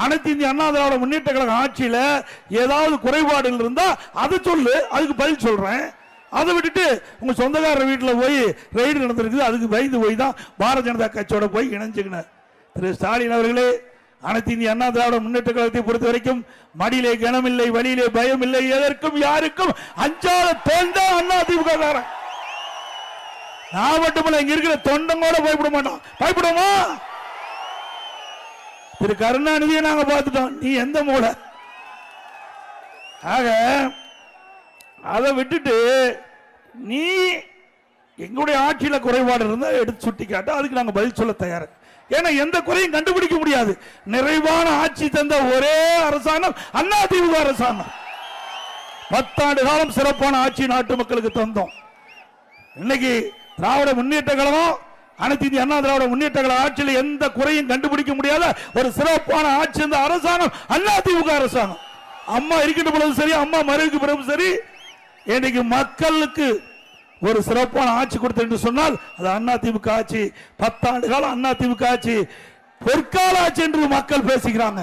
அனைத்து இந்திய அண்ணா திராவிட முன்னேற்ற கழக ஆட்சியில ஏதாவது குறைபாடுகள் இருந்தா அதை சொல்லு, அதுக்கு பதில் சொல்றேன். அதை விட்டுட்டு உங்க சொந்தக்காரர் வீட்டில் போய் ரெய்டு நடந்திருக்குது, அதுக்கு பயந்து போய் தான் பாரதிய ஜனதா கட்சியோட போய் இணைஞ்சுக்கின. திரு ஸ்டாலின் அவர்களே, அனைத்து இந்திய அண்ணா திராவிட முன்னேற்ற கழகத்தை பொறுத்த வரைக்கும் மடியிலே கனமில்லை, வழியிலே பயம் இல்லை, எதற்கும் யாருக்கும் அஞ்சாத தோண்ட அண்ணா திமுக. நான் மட்டுமல்ல, இங்க இருக்கிற தொண்டங்கோட பயப்பட மாட்டோம். பயப்படுமா? திரு கருணாநிதியை நாங்க பார்த்துட்டோம், நீ எந்த மூளை? ஆக அதை விட்டுட்டு நீ எங்களுடைய ஆட்சியில குறைபாடு இருந்தா எடுத்து சுட்டி காட்ட, அதுக்கு நாங்க பதில் சொல்ல தயார். ஏன்னா எந்த குறையும் கண்டுபிடிக்க முடியாது. நிறைவான ஆட்சி தந்த ஒரே அரசாங்கம் அண்ணா திமுக அரசாங்கம். 10 ஆண்டு காலம் சிறப்பான ஆட்சி நாட்டு மக்களுக்கு தந்தோம். இன்னைக்கு திராவிட முன்னேற்ற கழகம், அனைத்து இந்திய அண்ணா திராவிட முன்னேற்ற கழக ஆட்சியில் எந்த குறையும் கண்டுபிடிக்க முடியாத ஒரு சிறப்பான ஆட்சி இந்த அரசாங்கம் அண்ணா திமுக அரசாங்கம். அம்மா இருக்கின்ற பொழுது சரி, அம்மா மறைவுக்கு பிறகு சரி, இன்னைக்கு மக்களுக்கு ஒரு சிறப்பான ஆட்சி கொடுத்து என்று சொன்னால் அது அண்ணா திமுக ஆட்சி. 10 ஆண்டு காலம் அண்ணா திமுக ஆட்சி பொற்கால ஆட்சி என்று மக்கள் பேசுகிறாங்க.